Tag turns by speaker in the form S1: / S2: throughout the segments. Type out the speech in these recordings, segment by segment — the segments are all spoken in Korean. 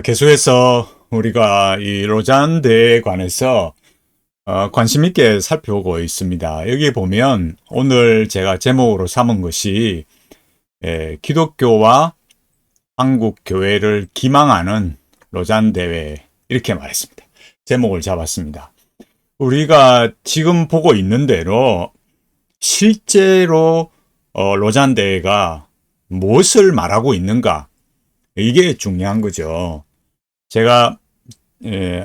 S1: 계속해서 우리가 이 로잔 대회에 관해서 관심 있게 살펴보고 있습니다. 여기 보면 오늘 제가 제목으로 삼은 것이 기독교와 한국 교회를 기망하는 로잔 대회 이렇게 말했습니다. 제목을 잡았습니다. 우리가 지금 보고 있는 대로 실제로 로잔 대회가 무엇을 말하고 있는가, 이게 중요한 거죠. 제가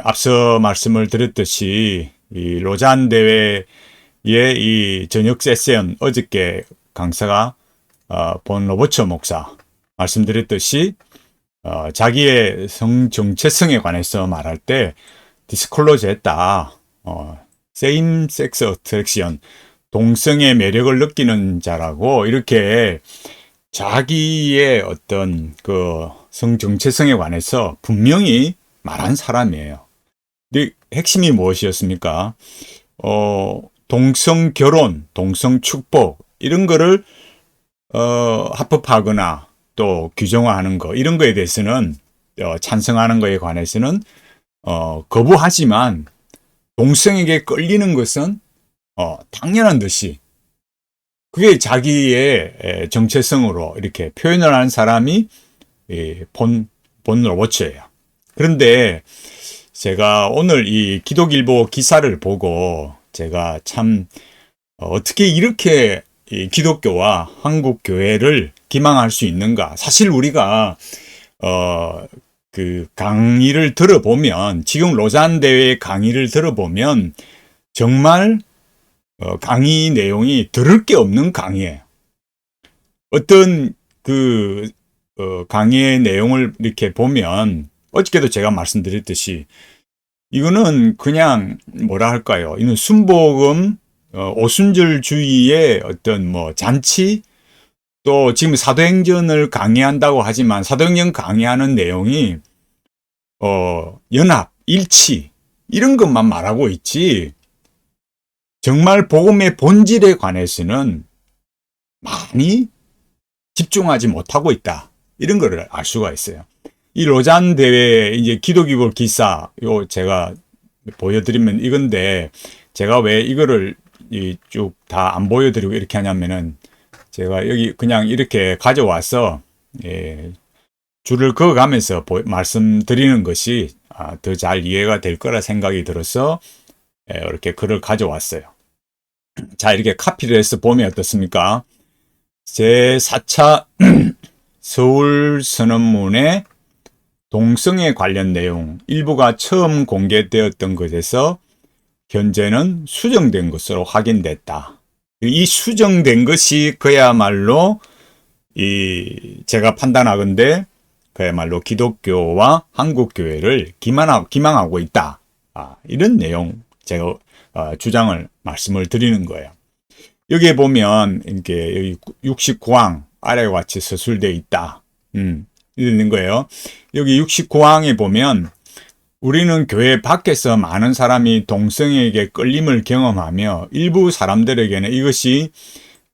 S1: 앞서 말씀을 드렸듯이 이 로잔 대회의 이 저녁 세션, 어저께 강사가 본 로버처 목사 말씀드렸듯이 자기의 성 정체성에 관해서 말할 때 디스클로즈 했다. same sex attraction, 동성의 매력을 느끼는 자라고 이렇게 자기의 어떤 그 성 정체성에 관해서 분명히 말한 사람이에요. 근데 핵심이 무엇이었습니까? 동성 결혼, 동성 축복, 이런 거를, 합법화하거나 또 규정화하는 거, 이런 거에 대해서는, 찬성하는 거에 관해서는, 거부하지만, 동성에게 끌리는 것은, 당연한 듯이, 그게 자기의 정체성으로 이렇게 표현을 하는 사람이 본 로버츠예요. 그런데 제가 오늘 이 기독일보 기사를 보고 제가 참 어떻게 이렇게 이 기독교와 한국 교회를 기망할 수 있는가. 사실 우리가 그 강의를 들어보면, 지금 로잔 대회 강의를 들어보면 정말 강의 내용이 들을 게 없는 강의예요. 어떤 그 강의의 내용을 이렇게 보면, 어저께도 제가 말씀드렸듯이 이거는 그냥 뭐라 할까요? 이는 순복음, 오순절주의의 어떤 뭐 잔치, 또 지금 사도행전을 강의한다고 하지만 사도행전 강의하는 내용이 연합, 일치, 이런 것만 말하고 있지, 정말 복음의 본질에 관해서는 많이 집중하지 못하고 있다, 이런 거를 알 수가 있어요. 이 로잔 대회 이제 기독일보 기사, 요 제가 보여드리면 이건데, 제가 왜 이거를 쭉 다 안 보여드리고 이렇게 하냐면은, 제가 여기 그냥 이렇게 가져와서 줄을 그어가면서 말씀드리는 것이 더 잘 이해가 될 거라 생각이 들어서 이렇게 글을 가져왔어요. 자, 이렇게 카피를 해서 보면 어떻습니까? 제4차 서울 선언문의 동성애 관련 내용 일부가 처음 공개되었던 것에서 현재는 수정된 것으로 확인됐다. 이 수정된 것이 그야말로 제가 판단하건대 그야말로 기독교와 한국 교회를 기망하고 있다. 이런 내용 제가 주장을 말씀을 드리는 거예요. 여기에 보면 이렇게 여기 69항 아래와 같이 서술되어 있다. 이런 거예요. 여기 69항에 보면 우리는 교회 밖에서 많은 사람이 동성에게 끌림을 경험하며 일부 사람들에게는 이것이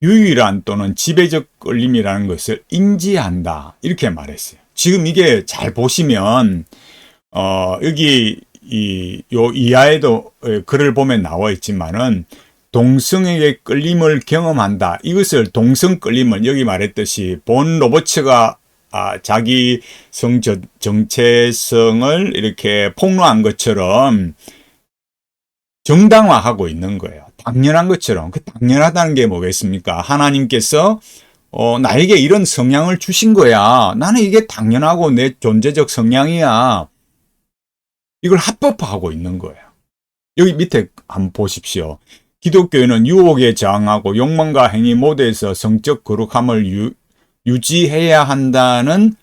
S1: 유일한 또는 지배적 끌림이라는 것을 인지한다, 이렇게 말했어요. 지금 이게 잘 보시면 여기 요 이하에도 글을 보면 나와 있지만은 동성에게 끌림을 경험한다, 이것을 동성 끌림을 여기 말했듯이 본 로버츠가 자기 성 정체성을 이렇게 폭로한 것처럼 정당화하고 있는 거예요. 당연한 것처럼. 그 당연하다는 게 뭐겠습니까? 하나님께서 나에게 이런 성향을 주신 거야. 나는 이게 당연하고 내 존재적 성향이야. 이걸 합법화하고 있는 거예요. 여기 밑에 한번 보십시오. 기독교인은 유혹에 저항하고 욕망과 행위 모두에서 성적 거룩함을 유지해야 한다는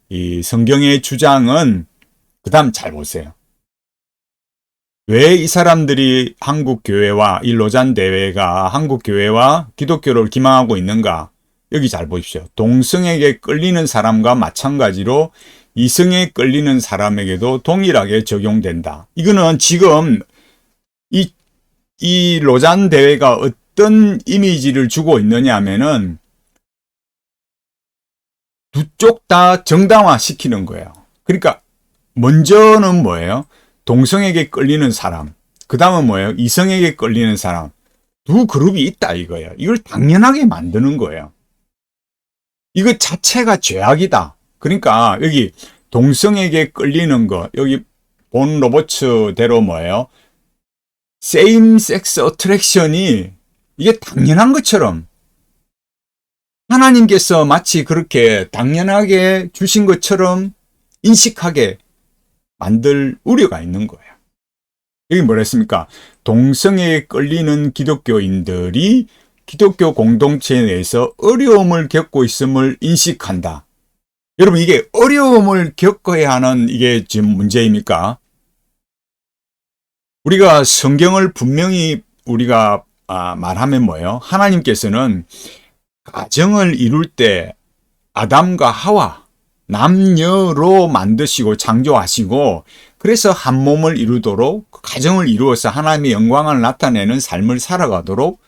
S1: 이 성경의 주장은, 그 다음 잘 보세요. 왜 이 사람들이 한국 교회와 이 로잔 대회가 한국 교회와 기독교를 기망하고 있는가? 여기 잘 보십시오. 동성에게 끌리는 사람과 마찬가지로 이성에 끌리는 사람에게도 동일하게 적용된다. 이거는 지금 이 로잔 대회가 어떤 이미지를 주고 있느냐 하면은 두 쪽 다 정당화 시키는 거예요. 그러니까 먼저는 뭐예요? 동성에게 끌리는 사람. 그 다음은 뭐예요? 이성에게 끌리는 사람. 두 그룹이 있다 이거예요. 이걸 당연하게 만드는 거예요. 이거 자체가 죄악이다. 그러니까 여기 동성에게 끌리는 거, 여기 본 로버츠대로 뭐예요? same sex attraction이 이게 당연한 것처럼 하나님께서 마치 그렇게 당연하게 주신 것처럼 인식하게 만들 우려가 있는 거예요. 여기 뭐라 했습니까? 동성애에 끌리는 기독교인들이 기독교 공동체 내에서 어려움을 겪고 있음을 인식한다. 여러분, 이게 어려움을 겪어야 하는 이게 지금 문제입니까? 우리가 성경을 분명히 우리가 말하면 뭐예요? 하나님께서는 가정을 이룰 때 아담과 하와 남녀로 만드시고 창조하시고 그래서 한 몸을 이루도록 가정을 이루어서 하나님의 영광을 나타내는 삶을 살아가도록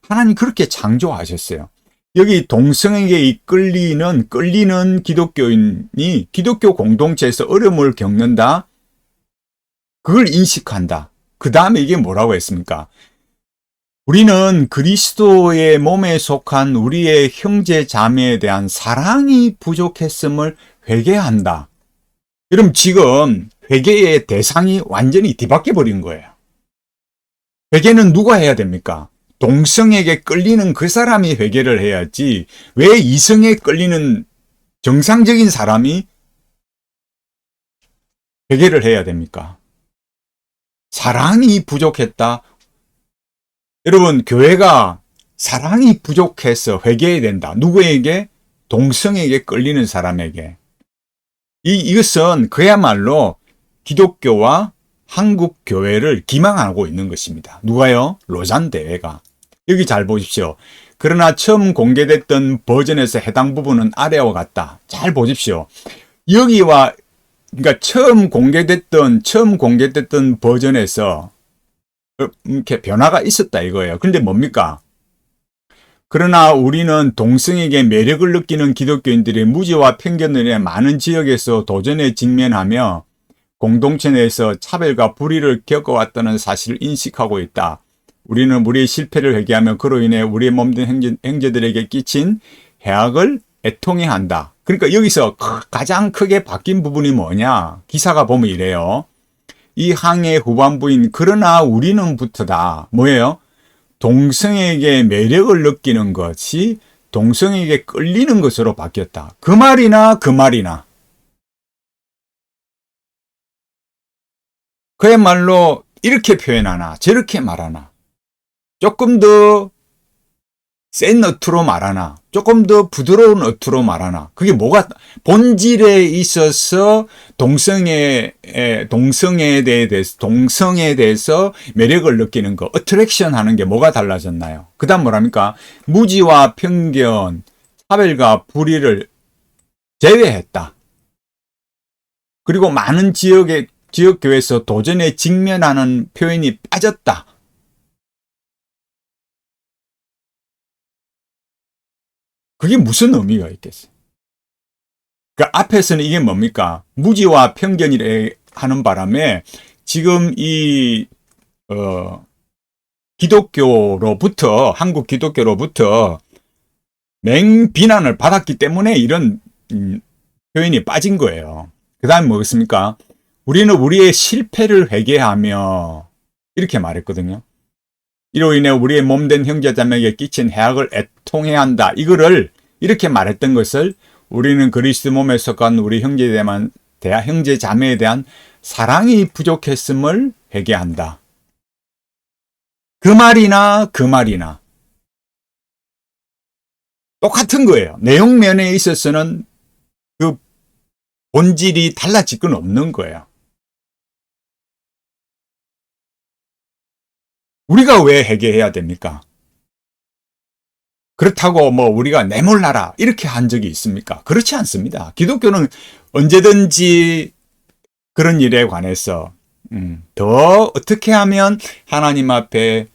S1: 하나님 그렇게 창조하셨어요. 여기 동성에게 끌리는 기독교인이 기독교 공동체에서 어려움을 겪는다. 그걸 인식한다. 그 다음에 이게 뭐라고 했습니까? 우리는 그리스도의 몸에 속한 우리의 형제 자매에 대한 사랑이 부족했음을 회개한다. 여러분 지금 회개의 대상이 완전히 뒤바뀌어 버린 거예요. 회개는 누가 해야 됩니까? 동성에게 끌리는 그 사람이 회개를 해야지 왜 이성에 끌리는 정상적인 사람이 회개를 해야 됩니까? 사랑이 부족했다. 여러분 교회가 사랑이 부족해서 회개해야 된다. 누구에게? 동성에게 끌리는 사람에게. 이것은 그야말로 기독교와 한국 교회를 기망하고 있는 것입니다. 누가요? 로잔 대회가. 여기 잘 보십시오. 그러나 처음 공개됐던 버전에서 해당 부분은 아래와 같다. 잘 보십시오. 여기와 그러니까 처음 공개됐던 버전에서 이렇게 변화가 있었다 이거예요. 근데 뭡니까? 그러나 우리는 동성에게 매력을 느끼는 기독교인들의 무지와 편견을 인해 많은 지역에서 도전에 직면하며 공동체 내에서 차별과 불의를 겪어왔다는 사실을 인식하고 있다. 우리는 우리의 실패를 회개하며 그로 인해 우리의 몸된 형제들에게 끼친 해악을 애통해야 한다. 그러니까 여기서 가장 크게 바뀐 부분이 뭐냐? 기사가 보면 이래요. 이 항의 후반부인 그러나 우리는부터다. 뭐예요? 동성에게 매력을 느끼는 것이 동성에게 끌리는 것으로 바뀌었다. 그 말이나 그야말로 이렇게 표현하나 저렇게 말하나 조금 더 센 어투로 말하나 조금 더 부드러운 어투로 말하나 그게 뭐가 본질에 있어서 동성애에 대해서 매력을 느끼는 거 어트랙션 하는 게 뭐가 달라졌나요? 그 다음 뭐랍니까? 무지와 편견 차별과 불의를 제외했다. 그리고 많은 지역교회에서 도전에 직면하는 표현이 빠졌다. 그게 무슨 의미가 있겠어요? 그 앞에서는 이게 뭡니까? 무지와 편견이라 하는 바람에 지금 기독교로부터 한국 기독교로부터 맹비난을 받았기 때문에 이런 표현이 빠진 거예요. 그 다음에 뭐겠습니까? 우리는 우리의 실패를 회개하며 이렇게 말했거든요. 이로 인해 우리의 몸된 형제자매에게 끼친 해악을 애통해야 한다. 이거를 이렇게 말했던 것을 우리는 그리스도 몸에 속한 우리 형제자매에 대한 사랑이 부족했음을 회개한다. 그 말이나 똑같은 거예요. 내용면에 있어서는 그 본질이 달라질 건 없는 거예요. 우리가 왜 회개해야 됩니까? 그렇다고 우리가 내몰라라 이렇게 한 적이 있습니까? 그렇지 않습니다. 기독교는 언제든지 그런 일에 관해서 더 어떻게 하면 하나님 앞에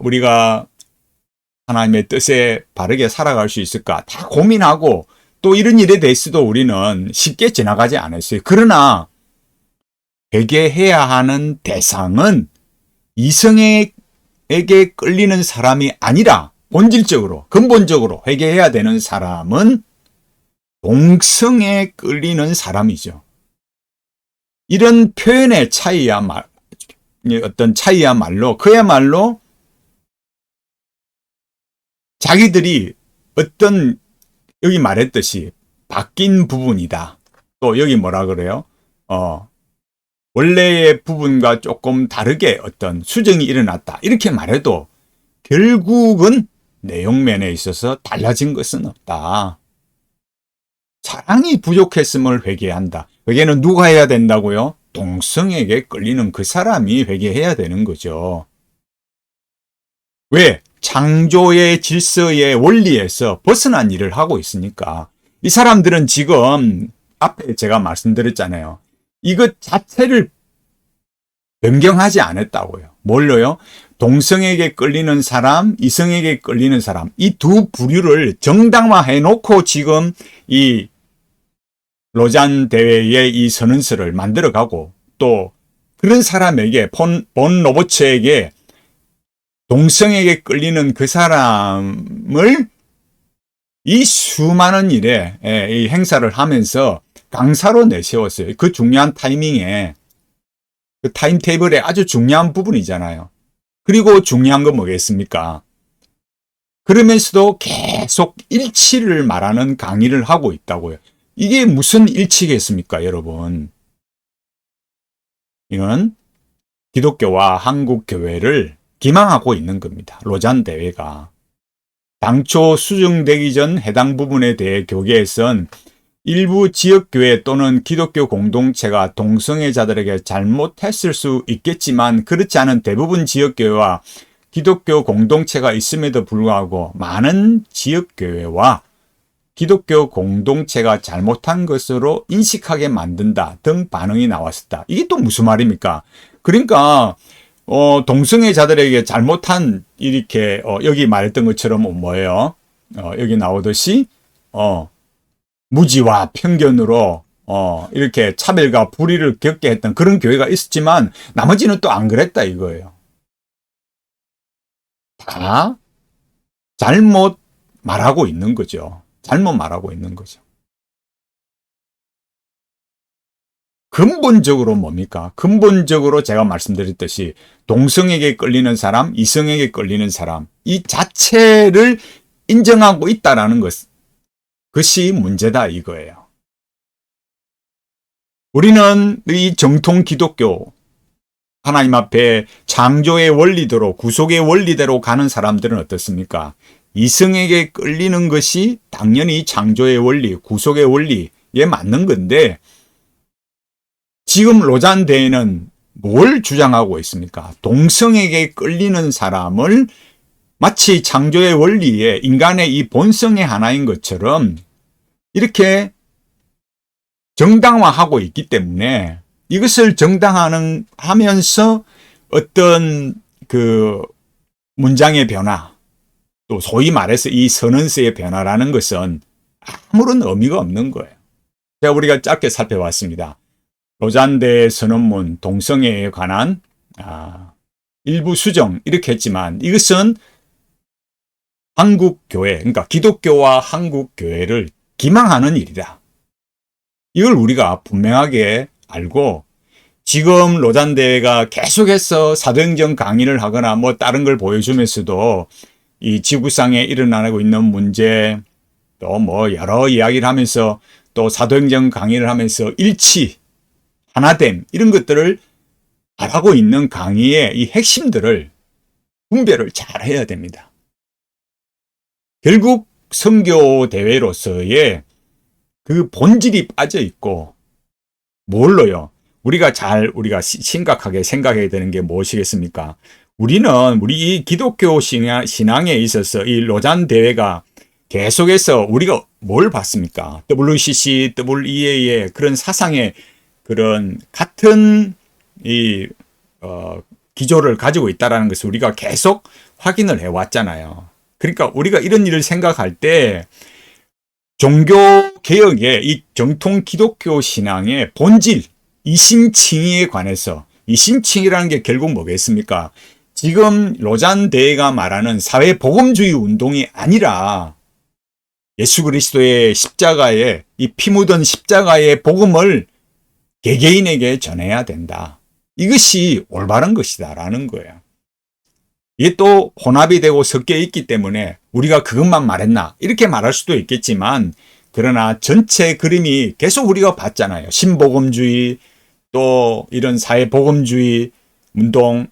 S1: 우리가 하나님의 뜻에 바르게 살아갈 수 있을까 다 고민하고 또 이런 일에 대해서도 우리는 쉽게 지나가지 않았어요. 그러나 회개해야 하는 대상은 이성에게 끌리는 사람이 아니라 본질적으로, 근본적으로 회개해야 되는 사람은 동성에 끌리는 사람이죠. 이런 표현의 차이야말로 그야말로 자기들이 어떤 여기 말했듯이 바뀐 부분이다. 또 여기 뭐라 그래요? 원래의 부분과 조금 다르게 어떤 수정이 일어났다. 이렇게 말해도 결국은 내용면에 있어서 달라진 것은 없다. 사랑이 부족했음을 회개한다. 회개는 누가 해야 된다고요? 동성에게 끌리는 그 사람이 회개해야 되는 거죠. 왜? 창조의 질서의 원리에서 벗어난 일을 하고 있으니까. 이 사람들은 지금 앞에 제가 말씀드렸잖아요. 이것 자체를 변경하지 않았다고요. 뭘로요? 동성에게 끌리는 사람, 이성에게 끌리는 사람, 이 두 부류를 정당화해 놓고 지금 이 로잔 대회의 이 선언서를 만들어가고 또 그런 사람에게 본 로버츠에게 동성에게 끌리는 그 사람을 이 수많은 일에 이 행사를 하면서 강사로 내세웠어요. 그 중요한 타이밍에 그 타임테이블에 아주 중요한 부분이잖아요. 그리고 중요한 건 뭐겠습니까? 그러면서도 계속 일치를 말하는 강의를 하고 있다고요. 이게 무슨 일치겠습니까, 여러분? 이건 기독교와 한국 교회를 기망하고 있는 겁니다. 로잔 대회가. 당초 수정되기 전 해당 부분에 대해 교계에선 일부 지역교회 또는 기독교 공동체가 동성애자들에게 잘못했을 수 있겠지만 그렇지 않은 대부분 지역교회와 기독교 공동체가 있음에도 불구하고 많은 지역교회와 기독교 공동체가 잘못한 것으로 인식하게 만든다 등 반응이 나왔었다. 이게 또 무슨 말입니까? 그러니까 동성애자들에게 잘못한 이렇게 여기 말했던 것처럼 뭐예요? 여기 나오듯이 무지와 편견으로 이렇게 차별과 불의를 겪게 했던 그런 교회가 있었지만 나머지는 또 안 그랬다 이거예요. 다 잘못 말하고 있는 거죠. 잘못 말하고 있는 거죠. 근본적으로 뭡니까? 근본적으로 제가 말씀드렸듯이 동성에게 끌리는 사람, 이성에게 끌리는 사람 이 자체를 인정하고 있다라는 그것이 문제다 이거예요. 우리는 이 정통 기독교 하나님 앞에 창조의 원리대로 구속의 원리대로 가는 사람들은 어떻습니까? 이성에게 끌리는 것이 당연히 창조의 원리, 구속의 원리에 맞는 건데 지금 로잔 대회는 뭘 주장하고 있습니까? 동성에게 끌리는 사람을 마치 창조의 원리에 인간의 이 본성의 하나인 것처럼 이렇게 정당화하고 있기 때문에 이것을 정당화하면서 어떤 그 문장의 변화, 또 소위 말해서 이 선언서의 변화라는 것은 아무런 의미가 없는 거예요. 제가 우리가 짧게 살펴봤습니다. 로잔대 선언문 동성애에 관한 일부 수정 이렇게 했지만 이것은 한국교회, 그러니까 기독교와 한국교회를 기망하는 일이다. 이걸 우리가 분명하게 알고 지금 로잔대회가 계속해서 사도행전 강의를 하거나 뭐 다른 걸 보여주면서도 이 지구상에 일어나고 있는 문제 또 뭐 여러 이야기를 하면서 또 사도행전 강의를 하면서 일치, 하나됨 이런 것들을 말하고 있는 강의의 이 핵심들을 분별을 잘 해야 됩니다. 결국 선교 대회로서의 그 본질이 빠져 있고 뭘로요? 우리가 심각하게 생각해야 되는 게 무엇이겠습니까? 우리 이 기독교 신앙에 있어서 이 로잔 대회가 계속해서 우리가 뭘 봤습니까? WCC, WEA의 그런 사상의 그런 같은 기조를 가지고 있다는 것을 우리가 계속 확인을 해왔잖아요. 그러니까 우리가 이런 일을 생각할 때 종교 개혁의 이 정통 기독교 신앙의 본질, 이심칭의에 관해서, 이심칭의라는 게 결국 뭐겠습니까? 지금 로잔 대회가 말하는 사회복음주의 운동이 아니라 예수 그리스도의 십자가의, 이 피 묻은 십자가의 복음을 개개인에게 전해야 된다. 이것이 올바른 것이다라는 거예요. 이게 또 혼합이 되고 섞여 있기 때문에 우리가 그것만 말했나 이렇게 말할 수도 있겠지만, 그러나 전체 그림이 계속 우리가 봤잖아요. 신복음주의, 또 이런 사회복음주의 운동,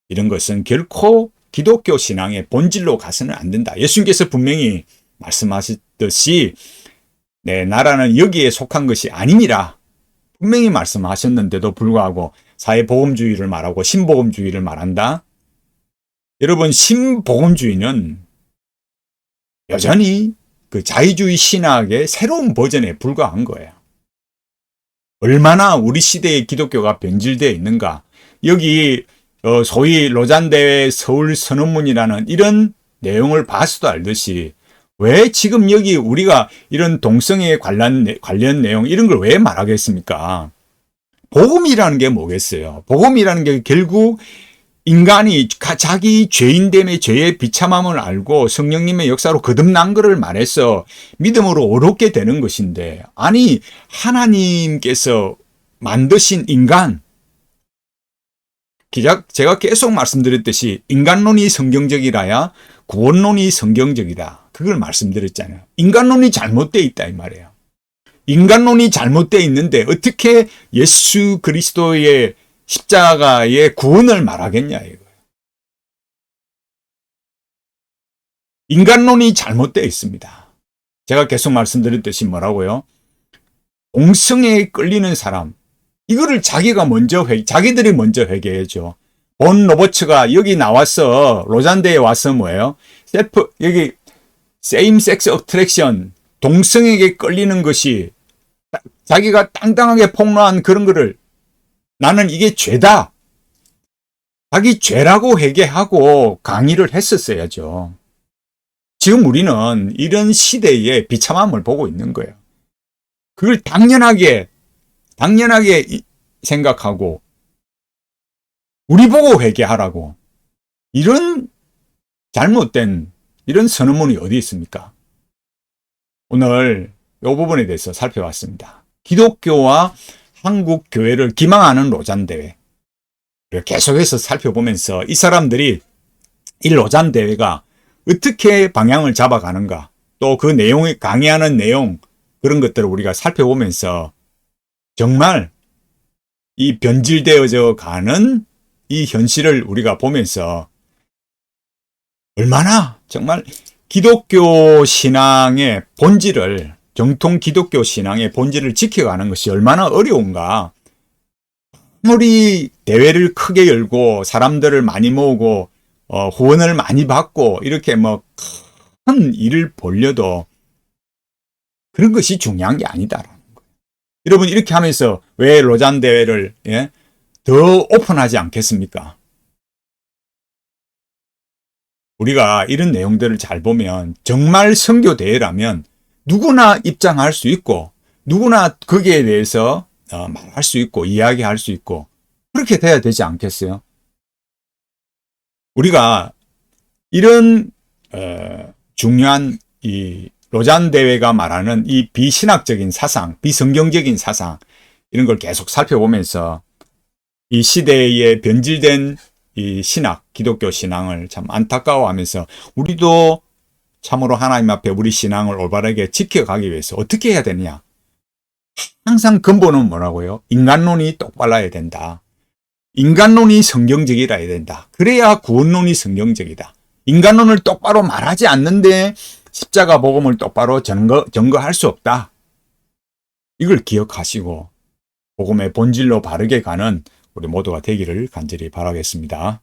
S1: 이런 것은 결코 기독교 신앙의 본질로 가서는 안 된다. 예수님께서 분명히 말씀하셨듯이 내 나라는 여기에 속한 것이 아니니라 분명히 말씀하셨는데도 불구하고 사회복음주의를 말하고 신복음주의를 말한다. 여러분, 신복음주의는 여전히 그 자유주의 신학의 새로운 버전에 불과한 거예요. 얼마나 우리 시대의 기독교가 변질되어 있는가. 여기 소위 로잔대회 서울 선언문이라는 이런 내용을 봐서도 알듯이 왜 지금 여기 우리가 이런 동성애에 관련 내용 이런 걸 왜 말하겠습니까? 복음이라는 게 뭐겠어요? 복음이라는 게 결국 인간이 자기 죄인됨의 죄의 비참함을 알고 성령님의 역사로 거듭난 것을 말해서 믿음으로 옳게 되는 것인데, 아니 하나님께서 만드신 인간, 제가 계속 말씀드렸듯이 인간론이 성경적이라야 구원론이 성경적이다. 그걸 말씀드렸잖아요. 인간론이 잘못되어 있다 이 말이에요. 인간론이 잘못되어 있는데 어떻게 예수 그리스도의 십자가의 구원을 말하겠냐 이거예요. 인간론이 잘못되어 있습니다. 제가 계속 말씀드렸듯이 뭐라고요? 동성애에 끌리는 사람, 이거를 자기들이 먼저 회개해줘. 본 로버츠가 여기 나와서 로잔대에 와서 뭐예요? 여기 same sex attraction, 동성에게 끌리는 것이 자기가 땅땅하게 폭로한 그런 거를 나는 이게 죄다. 자기 죄라고 회개하고 강의를 했었어야죠. 지금 우리는 이런 시대의 비참함을 보고 있는 거예요. 그걸 당연하게 생각하고 우리 보고 회개하라고, 이런 잘못된 이런 선언문이 어디 있습니까? 오늘 이 부분에 대해서 살펴봤습니다. 기독교와 한국 교회를 기망하는 로잔대회. 계속해서 살펴보면서 이 사람들이 이 로잔대회가 어떻게 방향을 잡아가는가, 또 그 내용이 강의하는 내용, 그런 것들을 우리가 살펴보면서 정말 이 변질되어져 가는 이 현실을 우리가 보면서 얼마나 정말 기독교 신앙의 본질을, 정통 기독교 신앙의 본질을 지켜가는 것이 얼마나 어려운가. 아무리 대회를 크게 열고 사람들을 많이 모으고 후원을 많이 받고 이렇게 뭐 큰 일을 벌려도 그런 것이 중요한 게 아니다라는 거예요. 여러분, 이렇게 하면서 왜 로잔 대회를 더 오픈하지 않겠습니까? 우리가 이런 내용들을 잘 보면 정말 선교 대회라면 누구나 입장할 수 있고 누구나 거기에 대해서 말할 수 있고 이야기할 수 있고 그렇게 돼야 되지 않겠어요? 우리가 이런 중요한 이 로잔 대회가 말하는 이 비신학적인 사상, 비성경적인 사상, 이런 걸 계속 살펴보면서 이 시대의 변질된 이 신학, 기독교 신앙을 참 안타까워하면서 우리도 참으로 하나님 앞에 우리 신앙을 올바르게 지켜가기 위해서 어떻게 해야 되느냐? 항상 근본은 뭐라고요? 인간론이 똑바라야 된다. 인간론이 성경적이라야 된다. 그래야 구원론이 성경적이다. 인간론을 똑바로 말하지 않는데 십자가 복음을 똑바로 전거할 수 없다. 이걸 기억하시고 복음의 본질로 바르게 가는 우리 모두가 되기를 간절히 바라겠습니다.